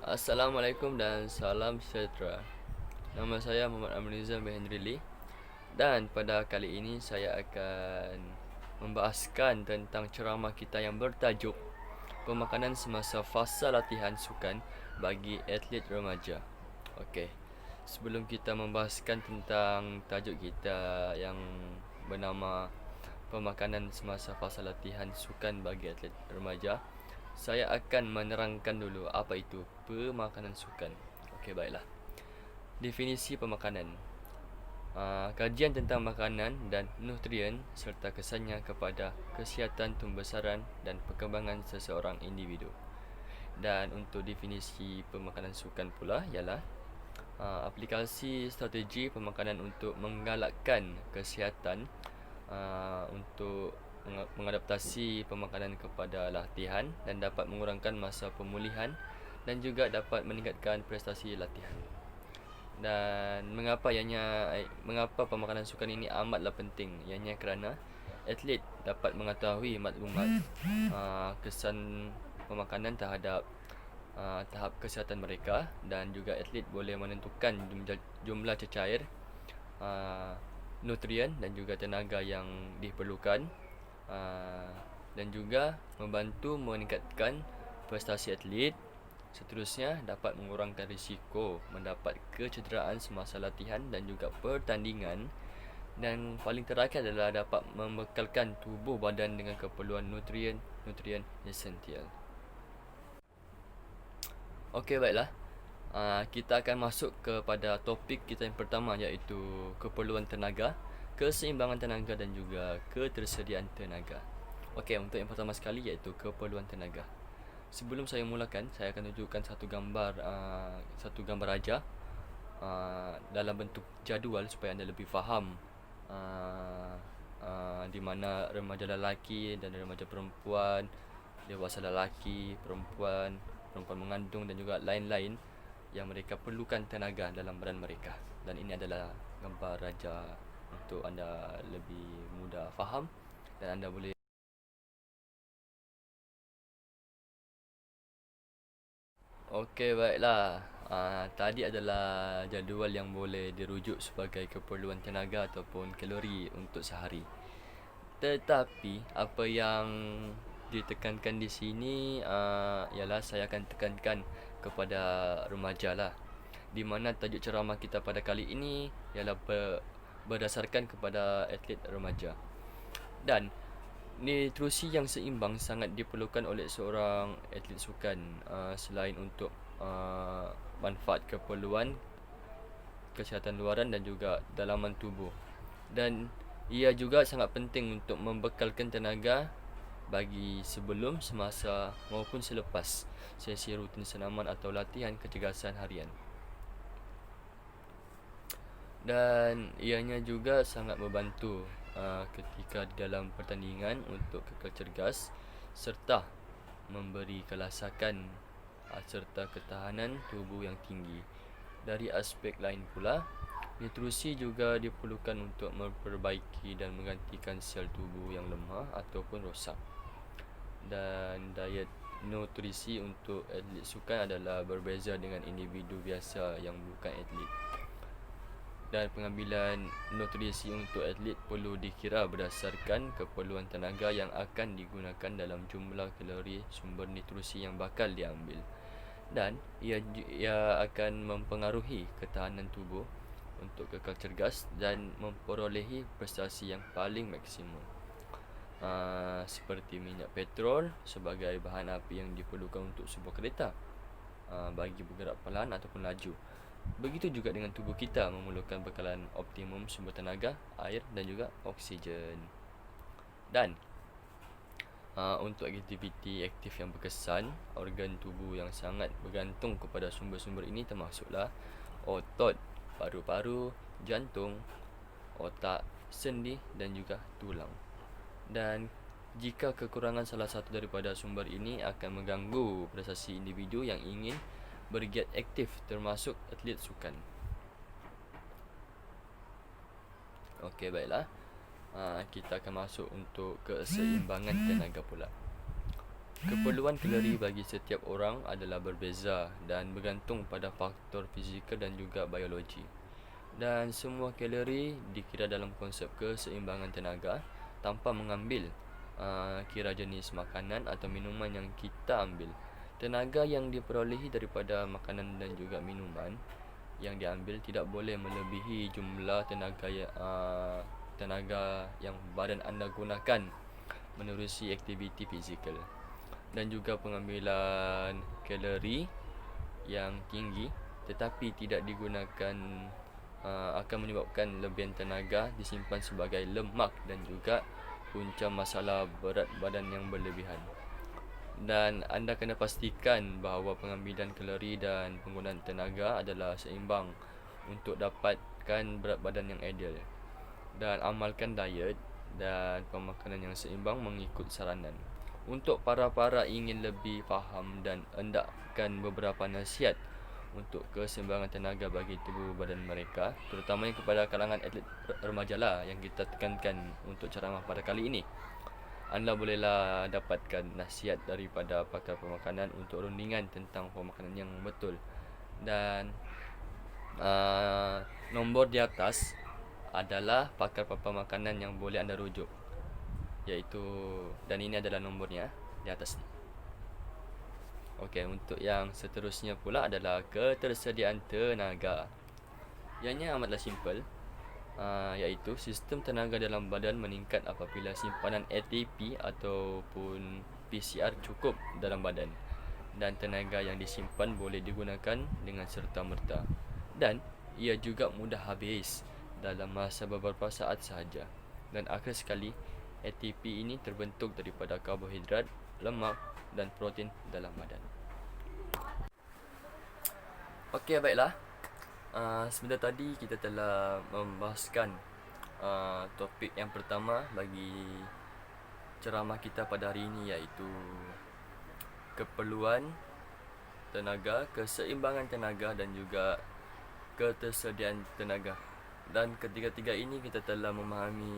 Assalamualaikum dan salam sejahtera. Nama saya Muhammad Amrizal bin Henry Lee. Dan pada kali ini saya akan membahaskan tentang ceramah kita yang bertajuk Pemakanan semasa fasa latihan sukan bagi atlet remaja. Okey. Sebelum kita membahaskan tentang tajuk kita yang bernama Pemakanan semasa fasa latihan sukan bagi atlet remaja, saya akan menerangkan dulu apa itu pemakanan sukan. Okey, baiklah. Definisi pemakanan. Kajian tentang makanan dan nutrien serta kesannya kepada kesihatan pembesaran dan perkembangan seseorang individu. Dan untuk definisi pemakanan sukan pula ialah aplikasi strategi pemakanan untuk menggalakkan kesihatan, untuk mengadaptasi pemakanan kepada latihan dan dapat mengurangkan masa pemulihan dan juga dapat meningkatkan prestasi latihan. Dan mengapa pemakanan sukan ini amatlah penting? Ianya kerana atlet dapat mengetahui maklumat kesan pemakanan terhadap tahap kesihatan mereka, dan juga atlet boleh menentukan jumlah cecair, nutrien dan juga tenaga yang diperlukan, dan juga membantu meningkatkan prestasi atlet. Seterusnya, dapat mengurangkan risiko mendapat kecederaan semasa latihan dan juga pertandingan. Dan paling terakhir adalah dapat membekalkan tubuh badan dengan keperluan nutrien esensial. Okey, baiklah. Kita akan masuk kepada topik kita yang pertama, iaitu keperluan tenaga, keseimbangan tenaga dan juga ketersediaan tenaga. Okey, untuk yang pertama sekali iaitu keperluan tenaga. Sebelum saya mulakan, saya akan tunjukkan satu gambar raja dalam bentuk jadual supaya anda lebih faham di mana remaja lelaki dan remaja perempuan, dewasa lelaki, perempuan mengandung dan juga lain-lain yang mereka perlukan tenaga dalam badan mereka. Dan ini adalah gambar raja untuk anda lebih mudah faham dan anda boleh. Okey, baiklah. Tadi adalah jadual yang boleh dirujuk sebagai keperluan tenaga ataupun kalori untuk sehari. Tetapi apa yang ditekankan di sini ialah saya akan tekankan kepada remaja lah. Di mana tajuk ceramah kita pada kali ini ialah berdasarkan kepada atlet remaja. Dan nutrisi yang seimbang sangat diperlukan oleh seorang atlet sukan, selain untuk manfaat keperluan kesihatan luaran dan juga dalaman tubuh. Dan ia juga sangat penting untuk membekalkan tenaga bagi sebelum, semasa maupun selepas sesi rutin senaman atau latihan kecergasan harian. Dan ianya juga sangat membantu ketika di dalam pertandingan untuk kekal cergas serta memberi kelasakan serta ketahanan tubuh yang tinggi. Dari aspek lain pula, nutrisi juga diperlukan untuk memperbaiki dan menggantikan sel tubuh yang lemah ataupun rosak. Dan diet nutrisi untuk atlet sukan adalah berbeza dengan individu biasa yang bukan atlet. Dan pengambilan nutrisi untuk atlet perlu dikira berdasarkan keperluan tenaga yang akan digunakan dalam jumlah kalori sumber nutrisi yang bakal diambil. Dan ia akan mempengaruhi ketahanan tubuh untuk kekal cergas dan memperolehi prestasi yang paling maksimum. Seperti minyak petrol sebagai bahan api yang diperlukan untuk sebuah kereta bagi bergerak perlahan ataupun laju. Begitu juga dengan tubuh kita memerlukan bekalan optimum sumber tenaga, air dan juga oksigen. Dan untuk aktiviti aktif yang berkesan, organ tubuh yang sangat bergantung kepada sumber-sumber ini termasuklah otot, paru-paru, jantung, otak, sendi dan juga tulang. Dan jika kekurangan salah satu daripada sumber ini akan mengganggu prestasi individu yang ingin bergiat aktif, termasuk atlet sukan. Okey, baiklah. Kita akan masuk untuk keseimbangan tenaga pula. Keperluan kalori bagi setiap orang adalah berbeza dan bergantung pada faktor fizikal dan juga biologi. Dan semua kalori dikira dalam konsep keseimbangan tenaga tanpa mengambil kira jenis makanan atau minuman yang kita ambil. Tenaga yang diperolehi daripada makanan dan juga minuman yang diambil tidak boleh melebihi jumlah tenaga yang badan anda gunakan menerusi aktiviti fizikal. Dan juga pengambilan kalori yang tinggi tetapi tidak digunakan akan menyebabkan lebihan tenaga disimpan sebagai lemak dan juga punca masalah berat badan yang berlebihan. Dan anda kena pastikan bahawa pengambilan kalori dan penggunaan tenaga adalah seimbang untuk dapatkan berat badan yang ideal. Dan amalkan diet dan pemakanan yang seimbang mengikut saranan. Untuk para ingin lebih faham dan hendakkan beberapa nasihat untuk keseimbangan tenaga bagi tubuh badan mereka, terutamanya kepada kalangan atlet remaja lah yang kita tekankan untuk ceramah pada kali ini. Anda bolehlah dapatkan nasihat daripada pakar pemakanan untuk rundingan tentang pemakanan yang betul. Dan nombor di atas adalah pakar pemakanan yang boleh anda rujuk, iaitu, dan ini adalah nombornya di atas ni. Okey, untuk yang seterusnya pula adalah ketersediaan tenaga. Ianya amatlah simple, iaitu sistem tenaga dalam badan meningkat apabila simpanan ATP ataupun PCR cukup dalam badan, dan tenaga yang disimpan boleh digunakan dengan serta-merta, dan ia juga mudah habis dalam masa beberapa saat sahaja. Dan akhir sekali, ATP ini terbentuk daripada karbohidrat, lemak dan protein dalam badan. Okey, baiklah. Sebentar tadi kita telah membahaskan topik yang pertama bagi ceramah kita pada hari ini, iaitu keperluan tenaga, keseimbangan tenaga dan juga ketersediaan tenaga. Dan ketiga-tiga ini kita telah memahami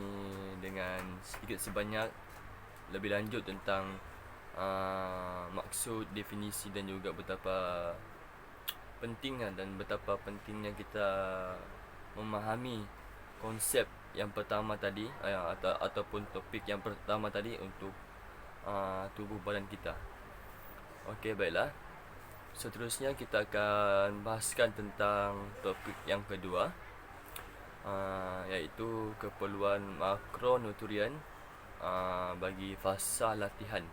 dengan sedikit sebanyak lebih lanjut tentang maksud, definisi dan juga betapa pentingnya kita memahami konsep yang pertama tadi ataupun topik yang pertama tadi untuk tubuh badan kita. Okey, baiklah. Seterusnya kita akan bahaskan tentang topik yang kedua, iaitu keperluan makronutrien bagi fasa latihan.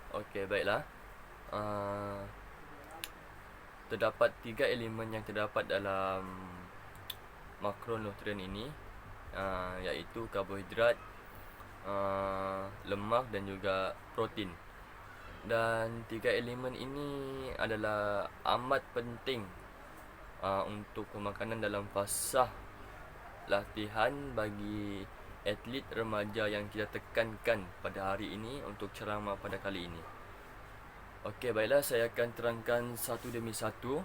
Okey, baiklah. Terdapat 3 elemen yang terdapat dalam makronutrien ini, iaitu karbohidrat, lemak dan juga protein. Dan 3 elemen ini adalah amat penting untuk pemakanan dalam fasa latihan bagi atlet remaja yang kita tekankan pada hari ini untuk ceramah pada kali ini. Okey, baiklah, saya akan terangkan satu demi satu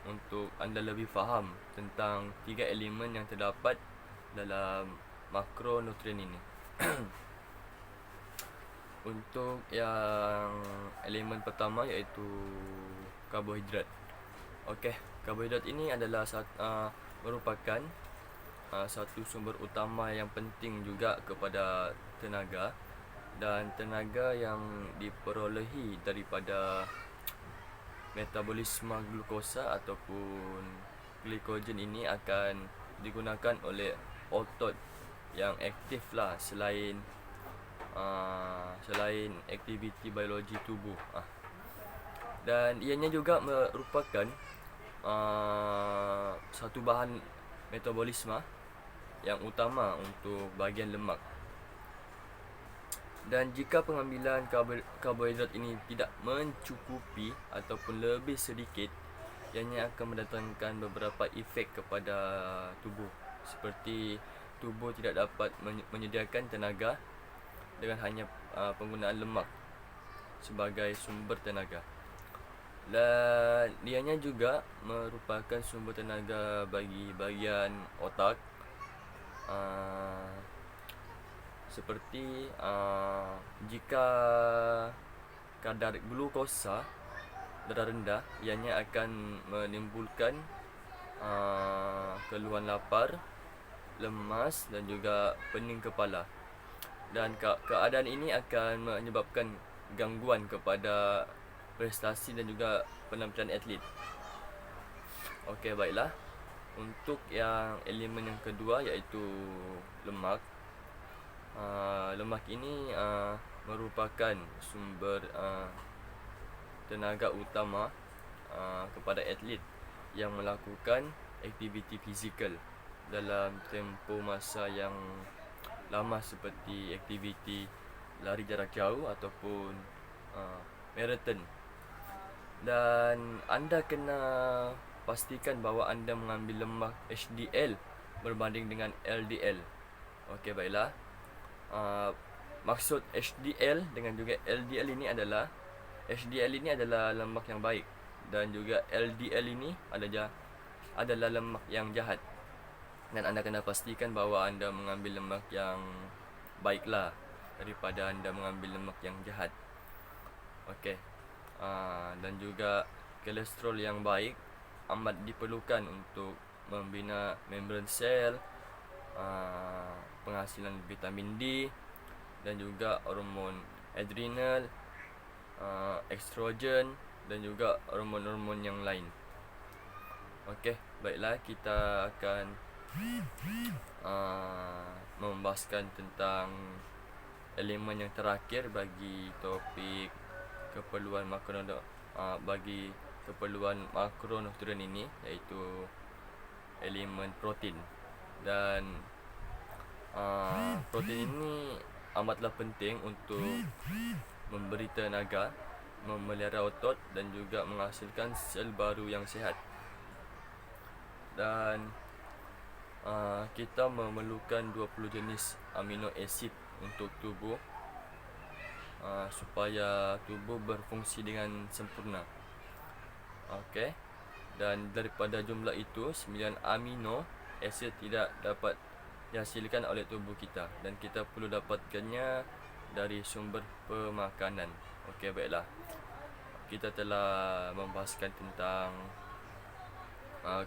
untuk anda lebih faham tentang 3 elemen yang terdapat dalam makronutrien ini. Untuk yang elemen pertama, iaitu karbohidrat. Okey, karbohidrat ini adalah merupakan satu sumber utama yang penting juga kepada tenaga, dan tenaga yang diperolehi daripada metabolisme glukosa ataupun glikogen ini akan digunakan oleh otot yang aktif lah selain aktiviti biologi tubuh. Dan ianya juga merupakan satu bahan metabolisme yang utama untuk bahagian lemak. Dan jika pengambilan karbohidrat ini tidak mencukupi ataupun lebih sedikit, ianya akan mendatangkan beberapa efek kepada tubuh, seperti tubuh tidak dapat menyediakan tenaga dengan hanya penggunaan lemak sebagai sumber tenaga. Dan ianya juga merupakan sumber tenaga bagi bahagian otak, seperti jika kadar glukosa darah rendah, ianya akan menimbulkan keluhan lapar, lemas dan juga pening kepala. Dan keadaan ini akan menyebabkan gangguan kepada prestasi dan juga penampilan atlet. Okey, baiklah. Untuk yang elemen yang kedua iaitu lemak. Lemak ini merupakan sumber tenaga utama kepada atlet yang melakukan aktiviti fizikal dalam tempoh masa yang lama, seperti aktiviti lari jarak jauh ataupun maraton. Dan anda kena pastikan bahawa anda mengambil lemak HDL berbanding dengan LDL. Okey, baiklah. Maksud HDL dengan juga LDL ini adalah, HDL ini adalah lemak yang baik dan juga LDL ini adalah lemak yang jahat. Dan anda kena pastikan bahawa anda mengambil lemak yang baiklah daripada anda mengambil lemak yang jahat. Okey. Dan juga kolesterol yang baik amat diperlukan untuk membina membran sel, penghasilan vitamin D dan juga hormon adrenal, estrogen dan juga hormon-hormon yang lain. Okey, baiklah, kita akan membahaskan tentang elemen yang terakhir bagi topik keperluan makronutrien ini, iaitu elemen protein. Dan protein ini amatlah penting untuk memberi tenaga, memelihara otot dan juga menghasilkan sel baru yang sihat. Dan kita memerlukan 20 jenis amino acid untuk tubuh supaya tubuh berfungsi dengan sempurna. Okey. Dan daripada jumlah itu, 9 amino acid tidak dapat dihasilkan oleh tubuh kita dan kita perlu dapatkannya dari sumber pemakanan. Okey, baiklah. Kita telah membahaskan tentang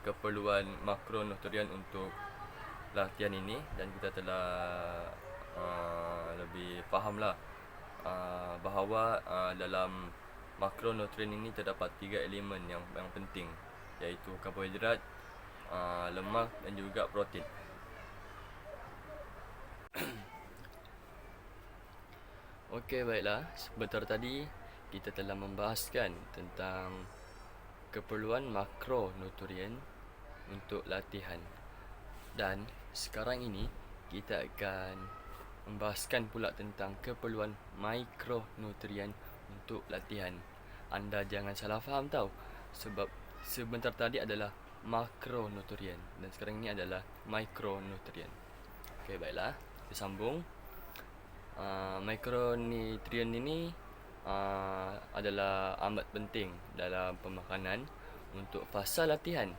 keperluan makronutrien untuk latihan ini dan kita telah lebih fahamlah bahawa dalam makronutrien ini terdapat 3 elemen yang penting, iaitu karbohidrat, lemak dan juga protein. Okey, baiklah. Sebentar tadi kita telah membahaskan tentang keperluan makronutrien untuk latihan. Dan sekarang ini kita akan membahaskan pula tentang keperluan mikronutrien untuk latihan. Anda jangan salah faham tau, sebab sebentar tadi adalah makronutrien dan sekarang ini adalah mikronutrien. Okey, baiklah, kita sambung. Mikronutrien ini adalah amat penting dalam pemakanan untuk fasa latihan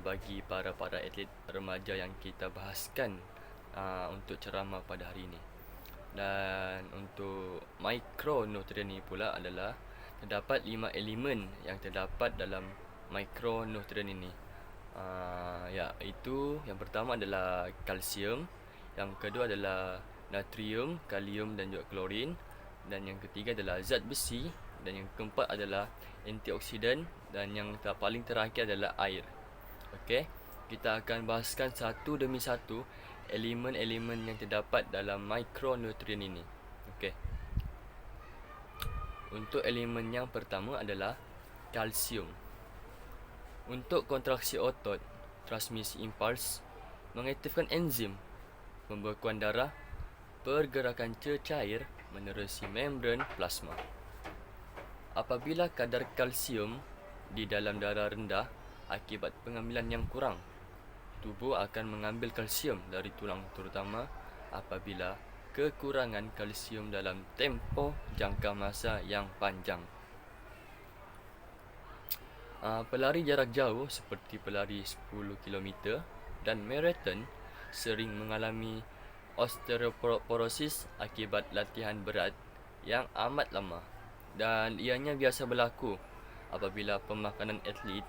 bagi para atlet remaja yang kita bahaskan untuk ceramah pada hari ini. Dan untuk mikronutrien ini pula adalah terdapat 5 elemen yang terdapat dalam mikronutrien ini. Iaitu yang pertama adalah kalsium, yang kedua adalah natrium, kalium dan juga klorin, dan yang ketiga adalah zat besi, dan yang keempat adalah antioksidan, dan yang paling terakhir adalah air. Okey, kita akan bahaskan satu demi satu elemen-elemen yang terdapat dalam mikronutrien ini. Okey. Untuk elemen yang pertama adalah kalsium. Untuk kontraksi otot, transmisi impuls, mengaktifkan enzim, pembekuan darah, pergerakan cecair menerusi membran plasma. Apabila kadar kalsium di dalam darah rendah akibat pengambilan yang kurang, tubuh akan mengambil kalsium dari tulang, terutama apabila kekurangan kalsium dalam tempoh jangka masa yang panjang. Pelari jarak jauh seperti pelari 10 km dan maraton sering mengalami osteoporosis akibat latihan berat yang amat lama, dan ianya biasa berlaku apabila pemakanan atlet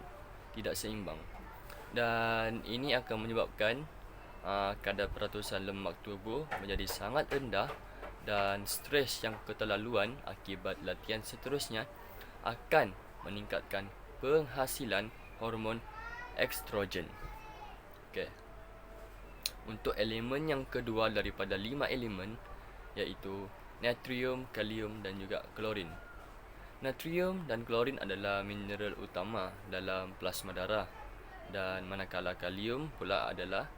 tidak seimbang, dan ini akan menyebabkan kadar peratusan lemak tubuh menjadi sangat rendah, dan stres yang keterlaluan akibat latihan seterusnya akan meningkatkan penghasilan hormon estrogen. Okay. Untuk elemen yang kedua daripada 5 elemen, iaitu natrium, kalium dan juga klorin. Natrium dan klorin adalah mineral utama dalam plasma darah, dan manakala kalium pula adalah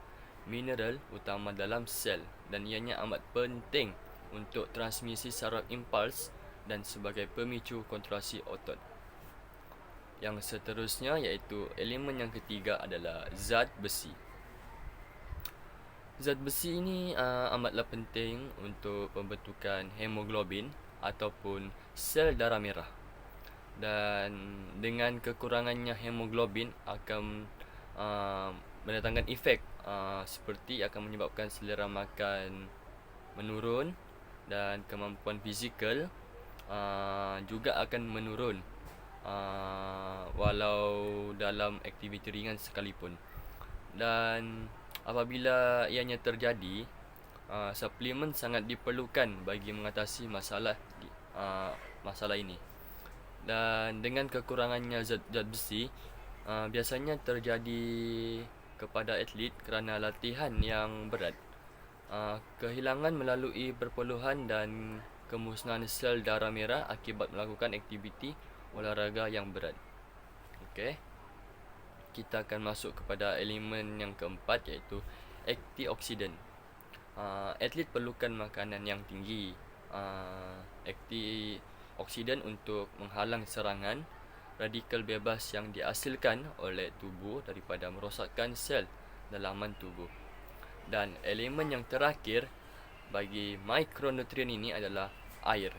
mineral utama dalam sel, dan ianya amat penting untuk transmisi saraf impuls dan sebagai pemicu kontraksi otot. Yang seterusnya iaitu elemen yang ketiga adalah zat besi. Zat besi ini amatlah penting untuk pembentukan hemoglobin ataupun sel darah merah. Dan dengan kekurangannya hemoglobin akan mendatangkan efek seperti akan menyebabkan selera makan menurun, dan kemampuan fizikal juga akan menurun walau dalam aktiviti ringan sekalipun. Dan apabila ianya terjadi, suplemen sangat diperlukan bagi mengatasi masalah ini. Dan dengan kekurangannya zat besi, biasanya terjadi kepada atlet kerana latihan yang berat, kehilangan melalui perpuluhan dan kemusnahan sel darah merah akibat melakukan aktiviti olahraga yang berat. Okey. Kita akan masuk kepada elemen yang keempat, iaitu antioksidan. Atlet perlukan makanan yang tinggi antioksidan untuk menghalang serangan radikal bebas yang dihasilkan oleh tubuh daripada merosakkan sel dalaman tubuh. Dan elemen yang terakhir bagi mikronutrien ini adalah air.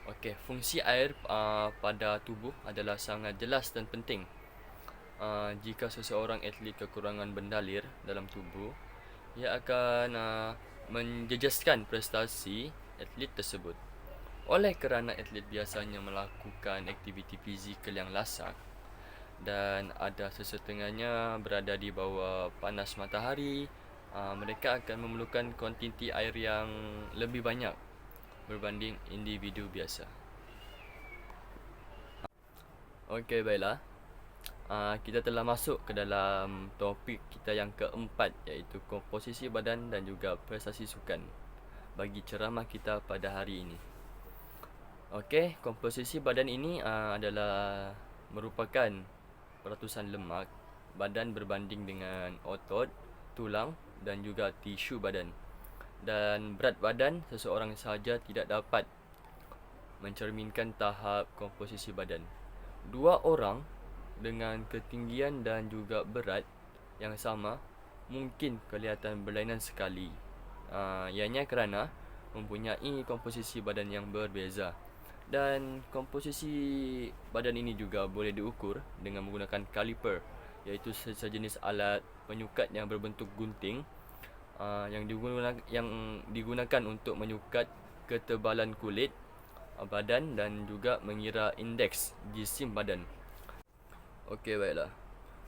Okey, fungsi air pada tubuh adalah sangat jelas dan penting. Jika seseorang atlet kekurangan bendalir dalam tubuh, ia akan menjejaskan prestasi atlet tersebut. Oleh kerana atlet biasanya melakukan aktiviti fizikal yang lasak, dan ada sesetengahnya berada di bawah panas matahari, mereka akan memerlukan kuantiti air yang lebih banyak berbanding individu biasa. Okey, baiklah. Kita telah masuk ke dalam topik kita yang keempat, iaitu komposisi badan dan juga prestasi sukan bagi ceramah kita pada hari ini. Okey, komposisi badan ini adalah merupakan peratusan lemak badan berbanding dengan otot, tulang dan juga tisu badan. Dan berat badan seseorang sahaja tidak dapat mencerminkan tahap komposisi badan. Dua orang dengan ketinggian dan juga berat yang sama mungkin kelihatan berlainan sekali, ianya kerana mempunyai komposisi badan yang berbeza. Dan komposisi badan ini juga boleh diukur dengan menggunakan kaliper, iaitu sejenis alat penyukat yang berbentuk gunting yang digunakan untuk menyukat ketebalan kulit badan dan juga mengira indeks jisim badan. Okey, baiklah.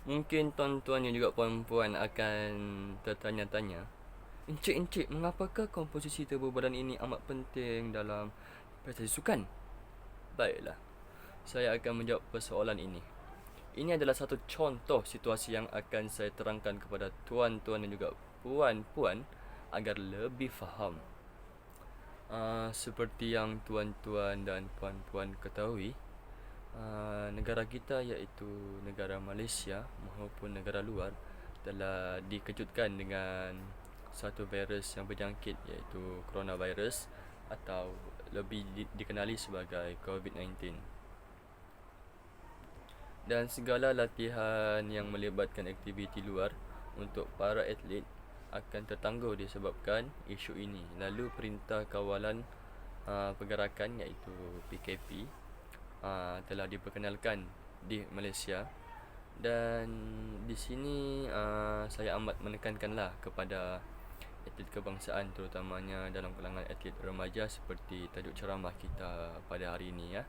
Mungkin tuan-tuan dan juga puan-puan akan tertanya-tanya, Encik, mengapakah komposisi tubuh badan ini amat penting dalam prestasi sukan? Baiklah, saya akan menjawab persoalan ini. Ini adalah satu contoh situasi yang akan saya terangkan kepada tuan-tuan dan juga puan-puan agar lebih faham. Seperti yang tuan-tuan dan puan-puan ketahui, negara kita iaitu negara Malaysia maupun negara luar telah dikejutkan dengan satu virus yang berjangkit, iaitu coronavirus atau lebih dikenali sebagai COVID-19. Dan segala latihan yang melibatkan aktiviti luar untuk para atlet akan tertangguh disebabkan isu ini. Lalu Perintah Kawalan Pergerakan iaitu PKP telah diperkenalkan di Malaysia, dan di sini saya amat menekankanlah kepada atlet kebangsaan, terutamanya dalam kalangan atlet remaja seperti tajuk ceramah kita pada hari ini ya.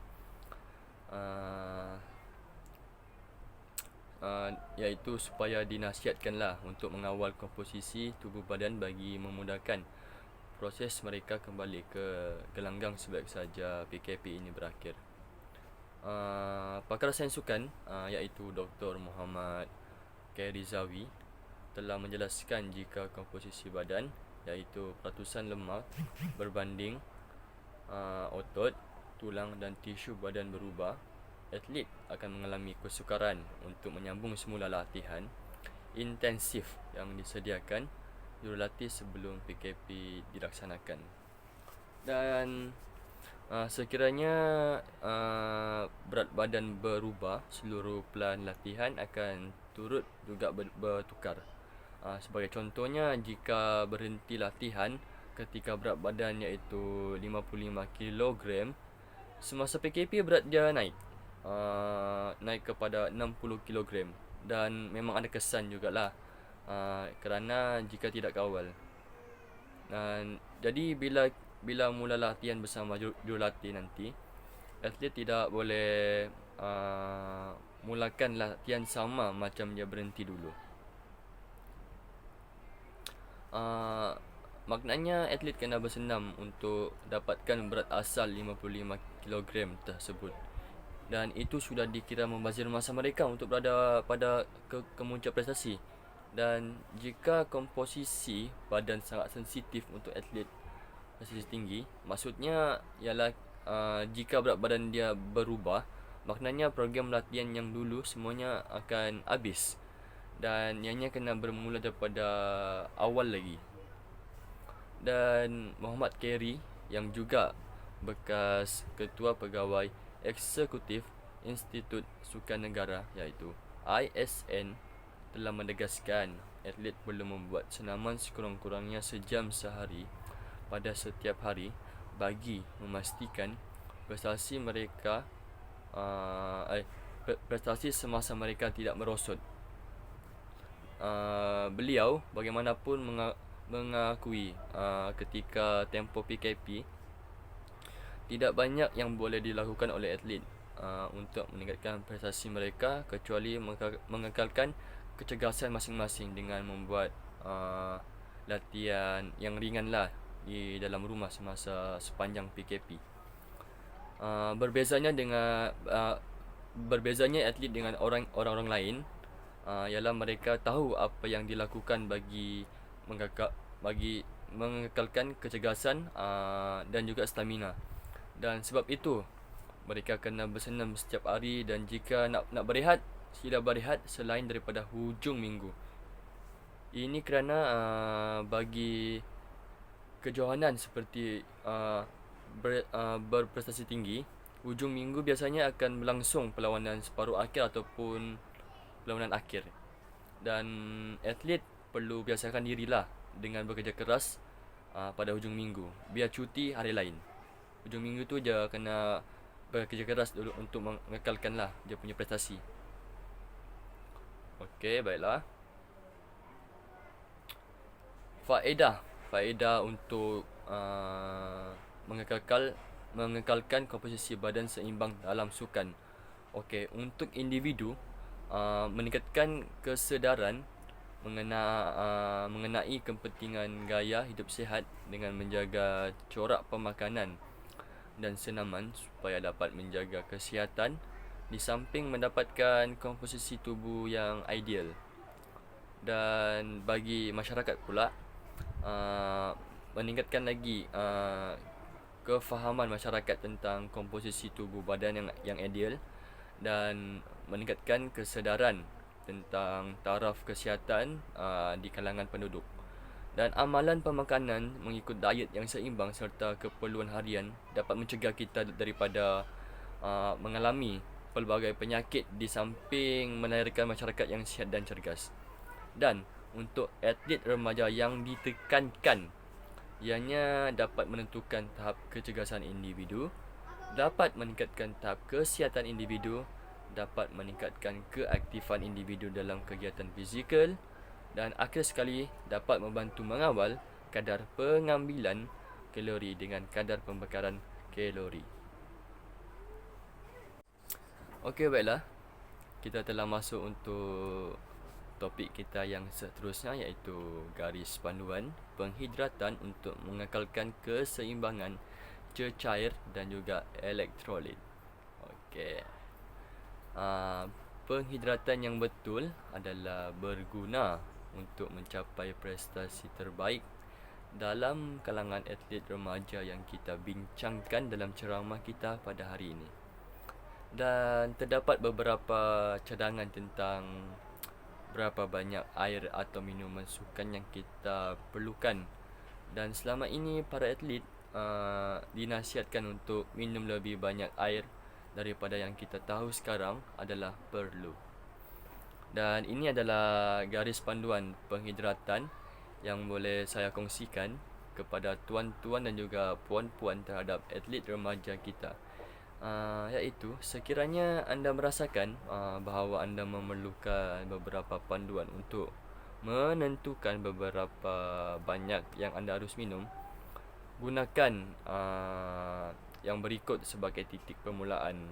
Iaitu supaya dinasihatkanlah untuk mengawal komposisi tubuh badan bagi memudahkan proses mereka kembali ke gelanggang sebaik saja PKP ini berakhir. Pakar sains sukan iaitu Dr. Muhammad Khairizawi telah menjelaskan jika komposisi badan iaitu peratusan lemak berbanding otot, tulang dan tisu badan berubah, atlet akan mengalami kesukaran untuk menyambung semula latihan intensif yang disediakan jurulatih sebelum PKP dilaksanakan. Dan sekiranya berat badan berubah, seluruh pelan latihan akan turut juga bertukar. Sebagai contohnya, jika berhenti latihan ketika berat badan iaitu 55 kg, semasa PKP berat dia naik kepada 60 kg, dan memang ada kesan jugalah kerana jika tidak kawal. Dan jadi bila mula latihan bersama jurulatih nanti, atlet tidak boleh mulakan latihan sama macam dia berhenti dulu. Maknanya atlet kena bersenam untuk dapatkan berat asal 55 kg tersebut, dan itu sudah dikira membazir masa mereka untuk berada pada kemuncak prestasi. Dan jika komposisi badan sangat sensitif untuk atlet prestasi tinggi, maksudnya ialah jika berat badan dia berubah, maknanya program latihan yang dulu semuanya akan habis dan ianya kena bermula daripada awal lagi. Dan Muhammad Khairi yang juga bekas ketua pegawai eksekutif Institut Sukan Negara iaitu ISN telah menegaskan atlet perlu membuat senaman sekurang-kurangnya sejam sehari pada setiap hari bagi memastikan prestasi mereka prestasi semasa mereka tidak merosot. Beliau bagaimanapun mengakui ketika tempoh PKP tidak banyak yang boleh dilakukan oleh atlet untuk meningkatkan prestasi mereka kecuali mengekalkan kecergasan masing-masing dengan membuat latihan yang ringan lah di dalam rumah semasa sepanjang PKP. Berbezanya atlet dengan orang-orang lain ialah mereka tahu apa yang dilakukan bagi mengekalkan kecergasan dan juga stamina. Dan sebab itu mereka kena bersenam setiap hari, dan jika nak berehat, sila berehat selain daripada hujung minggu. Ini kerana bagi kejohanan seperti berprestasi tinggi, hujung minggu biasanya akan berlangsung perlawanan separuh akhir ataupun perlawanan akhir. Dan atlet perlu biasakan dirilah dengan bekerja keras pada hujung minggu. Biar cuti hari lain, hujung minggu tu je kena bekerja keras dulu untuk mengekalkanlah dia punya prestasi. Okey, baiklah. Faedah untuk mengekalkan komposisi badan seimbang dalam sukan. Okey, untuk individu, meningkatkan kesedaran mengenai kepentingan gaya hidup sihat dengan menjaga corak pemakanan dan senaman supaya dapat menjaga kesihatan di samping mendapatkan komposisi tubuh yang ideal. Dan bagi masyarakat pula, meningkatkan lagi kefahaman masyarakat tentang komposisi tubuh badan yang ideal, dan meningkatkan kesedaran tentang taraf kesihatan di kalangan penduduk. Dan amalan pemakanan mengikut diet yang seimbang serta keperluan harian dapat mencegah kita daripada mengalami pelbagai penyakit di samping melahirkan masyarakat yang sihat dan cergas. Dan untuk atlet remaja yang ditekankan, ianya dapat menentukan tahap kecergasan individu, dapat meningkatkan tahap kesihatan individu, dapat meningkatkan keaktifan individu dalam kegiatan fizikal, dan akhir sekali dapat membantu mengawal kadar pengambilan kalori dengan kadar pembakaran kalori. Okey, baiklah. Kita telah masuk untuk topik kita yang seterusnya, iaitu garis panduan penghidratan untuk mengekalkan keseimbangan cecair dan juga elektrolit. Okey. Penghidratan yang betul adalah berguna untuk mencapai prestasi terbaik dalam kalangan atlet remaja yang kita bincangkan dalam ceramah kita pada hari ini. Dan terdapat beberapa cadangan tentang berapa banyak air atau minuman sukan yang kita perlukan. Dan selama ini para atlet dinasihatkan untuk minum lebih banyak air daripada yang kita tahu sekarang adalah perlu. Dan ini adalah garis panduan penghidratan yang boleh saya kongsikan kepada tuan-tuan dan juga puan-puan terhadap atlet remaja kita. Iaitu sekiranya anda merasakan bahawa anda memerlukan beberapa panduan untuk menentukan beberapa banyak yang anda harus minum, gunakan yang berikut sebagai titik permulaan.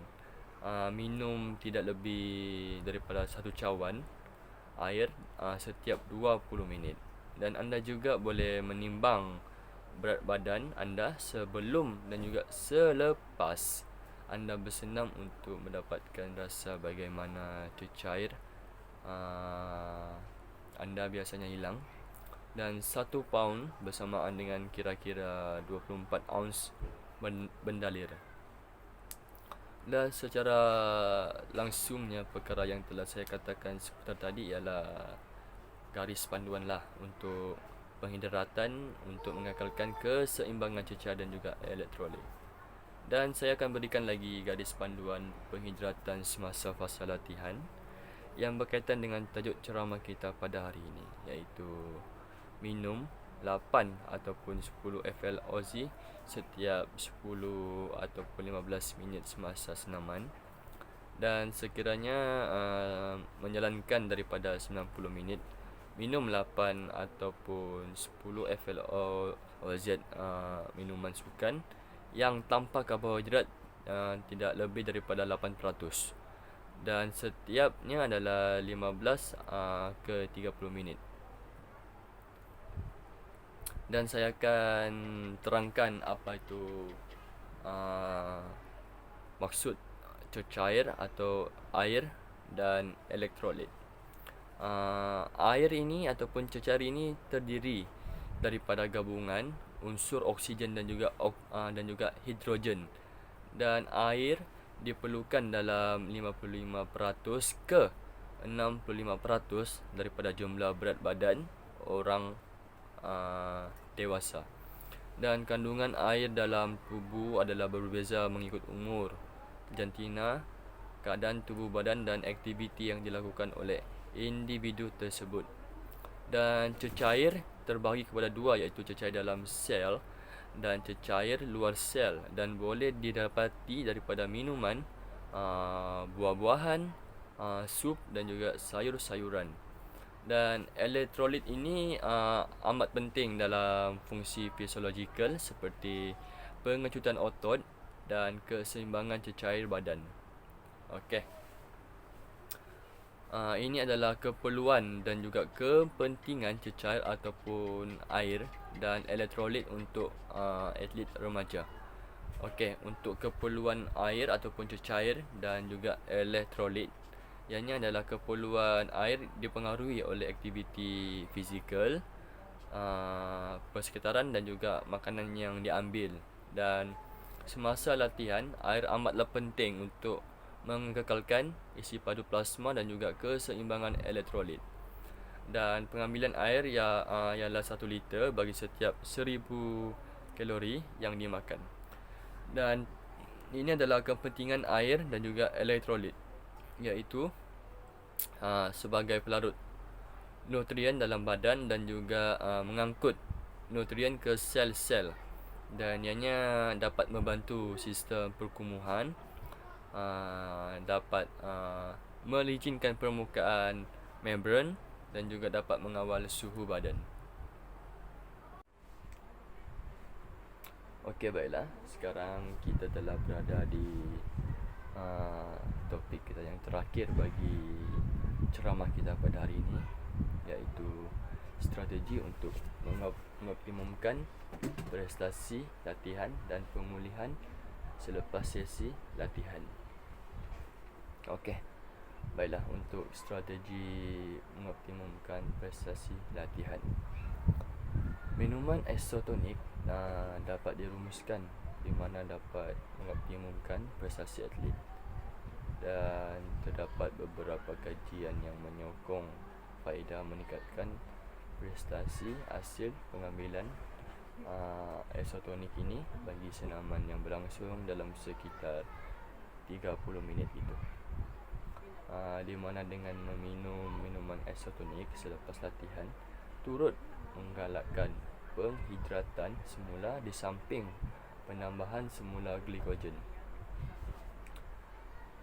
Minum tidak lebih daripada 1 cawan air setiap 20 minit. Dan anda juga boleh menimbang berat badan anda sebelum dan juga selepas anda bersenam untuk mendapatkan rasa bagaimana cecair anda biasanya hilang. Dan 1 paun bersamaan dengan kira-kira 24 ounce bendalir. Dan secara langsungnya perkara yang telah saya katakan sebentar tadi ialah garis panduan lah untuk penghidratan untuk mengekalkan keseimbangan cecair dan juga elektrolit. Dan saya akan berikan lagi garis panduan penghidratan semasa fasa latihan yang berkaitan dengan tajuk ceramah kita pada hari ini, iaitu minum 8 ataupun 10 FL Aussie setiap 10 ataupun 15 minit semasa senaman. Dan sekiranya menjalankan daripada 90 minit, minum 8 ataupun 10 FL OZ minuman sukan yang tanpa karbohidrat tidak lebih daripada 8%. Dan setiapnya adalah 15 ke 30 minit. Dan saya akan terangkan apa itu maksud cecair atau air dan elektrolit. Air ini ataupun cecair ini terdiri daripada gabungan unsur oksigen dan juga hidrogen. Dan air diperlukan dalam 55% ke 65% daripada jumlah berat badan orang dewasa. Dan kandungan air dalam tubuh adalah berbeza mengikut umur, jantina, keadaan tubuh badan dan aktiviti yang dilakukan oleh individu tersebut. Dan cecair terbahagi kepada 2, iaitu cecair dalam sel dan cecair luar sel, dan boleh didapati daripada minuman, buah-buahan, sup dan juga sayur-sayuran. Dan elektrolit ini amat penting dalam fungsi fisiologikal seperti pengecutan otot dan keseimbangan cecair badan. Okey. Ini adalah keperluan dan juga kepentingan cecair ataupun air dan elektrolit untuk atlet remaja. Okey, untuk keperluan air ataupun cecair dan juga elektrolit, ianya adalah keperluan air dipengaruhi oleh aktiviti fizikal, persekitaran dan juga makanan yang diambil. Dan semasa latihan, air amatlah penting untuk mengekalkan isi padu plasma dan juga keseimbangan elektrolit. Dan pengambilan air ialah 1 liter bagi setiap 1000 kalori yang dimakan. Dan ini adalah kepentingan air dan juga elektrolit, iaitu sebagai pelarut nutrien dalam badan dan juga mengangkut nutrien ke sel-sel. Dan ianya dapat membantu sistem perkumuhan, dapat melicinkan permukaan membran dan juga dapat mengawal suhu badan. Okey, baiklah. Sekarang kita telah berada di topik kita yang terakhir bagi ceramah kita pada hari ini, iaitu strategi untuk mengoptimumkan prestasi latihan dan pemulihan selepas sesi latihan. Okey, baiklah, untuk strategi mengoptimumkan prestasi latihan. Minuman isotonik dapat dirumuskan di mana dapat mengoptimumkan prestasi atlet, dan terdapat beberapa kajian yang menyokong faedah meningkatkan prestasi hasil pengambilan isotonik ini bagi senaman yang berlangsung dalam sekitar 30 minit itu. Di mana dengan meminum minuman isotonik selepas latihan turut menggalakkan penghidratan semula di samping penambahan semula glikogen.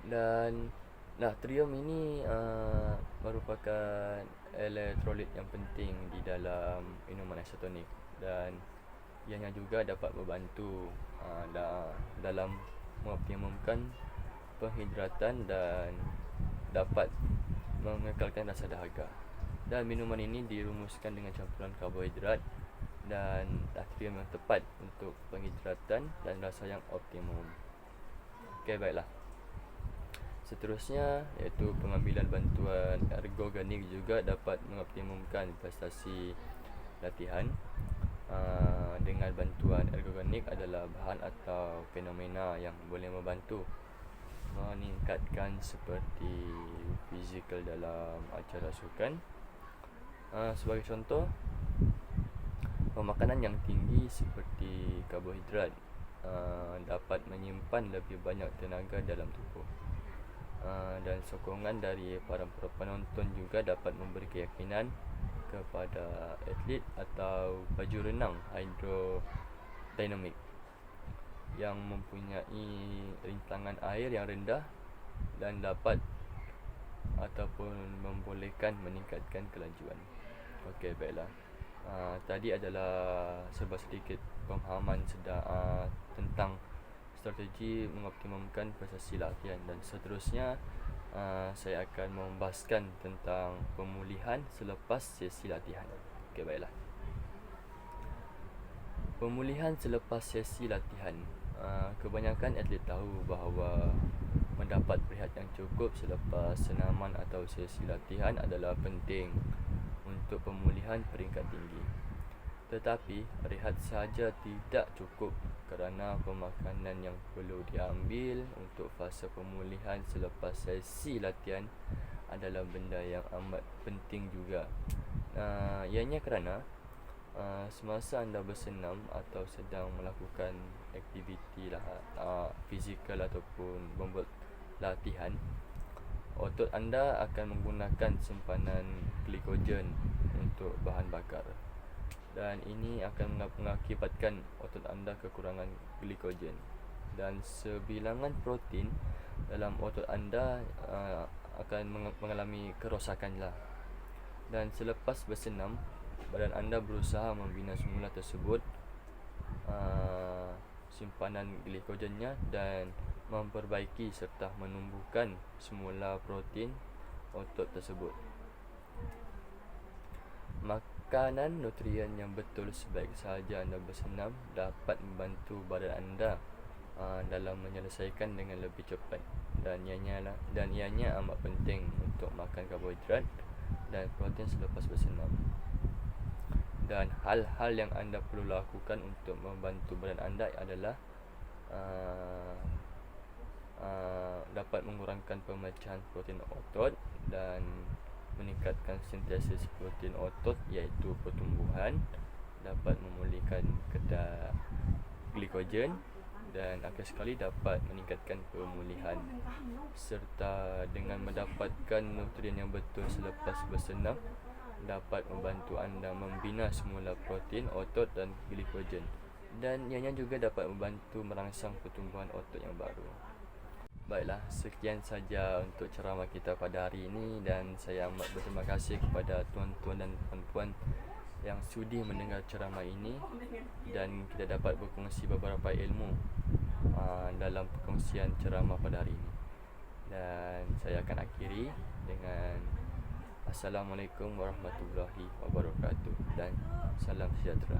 Dan natrium ini merupakan elektrolit yang penting di dalam minuman isotonik, dan ianya juga dapat membantu dalam mengoptimumkan penghidratan dan dapat mengekalkan rasa dahaga. Dan minuman ini dirumuskan dengan campuran karbohidrat dan natrium yang tepat untuk penghidratan dan rasa yang optimum. Okey, baiklah. Seterusnya iaitu pengambilan bantuan ergogenik juga dapat mengoptimumkan prestasi latihan. Dengan bantuan ergogenik adalah bahan atau fenomena yang boleh membantu meningkatkan seperti fizikal dalam acara sukan. Sebagai contoh, pemakanan yang tinggi seperti karbohidrat dapat menyimpan lebih banyak tenaga dalam tubuh. Dan sokongan dari para penonton juga dapat memberi keyakinan kepada atlet atau baju renang hidrodinamik yang mempunyai rintangan air yang rendah dan dapat ataupun membolehkan meningkatkan kelajuan. Okey, baiklah. Tadi adalah sedikit pemahaman tentang strategi mengoptimumkan prestasi latihan, dan seterusnya saya akan membahaskan tentang pemulihan selepas sesi latihan. Okey, baiklah. Pemulihan selepas sesi latihan. Kebanyakan atlet tahu bahawa mendapat rehat yang cukup selepas senaman atau sesi latihan adalah penting untuk pemulihan peringkat tinggi. Tetapi rehat sahaja tidak cukup, kerana pemakanan yang perlu diambil untuk fasa pemulihan selepas sesi latihan adalah benda yang amat penting juga. Ianya kerana semasa anda bersenam atau sedang melakukan aktiviti fizikal ataupun membuat latihan, otot anda akan menggunakan simpanan glikogen untuk bahan bakar, dan ini akan mengakibatkan otot anda kekurangan glikogen, dan sebilangan protein dalam otot anda akan mengalami kerosakanlah. Dan selepas bersenam, badan anda berusaha membina semula tersebut simpanan glikogennya dan memperbaiki serta menumbuhkan semula protein otot tersebut. Makanan nutrien yang betul sebaik sahaja anda bersenam dapat membantu badan anda dalam menyelesaikan dengan lebih cepat, dan ianya amat penting untuk makan karbohidrat dan protein selepas bersenam. Dan hal-hal yang anda perlu lakukan untuk membantu badan anda adalah dapat mengurangkan pemecahan protein otot dan meningkatkan sintesis protein otot iaitu pertumbuhan, dapat memulihkan kadar glikogen, dan akhir sekali dapat meningkatkan pemulihan. Serta dengan mendapatkan nutrien yang betul selepas bersenam dapat membantu anda membina semula protein otot dan glikogen, dan ianya juga dapat membantu merangsang pertumbuhan otot yang baru. Baiklah, sekian saja untuk ceramah kita pada hari ini, dan saya amat berterima kasih kepada tuan-tuan dan puan-puan yang sudi mendengar ceramah ini, dan kita dapat berkongsi beberapa ilmu dalam perkongsian ceramah pada hari ini. Dan saya akan akhiri dengan Assalamualaikum warahmatullahi wabarakatuh dan salam sejahtera.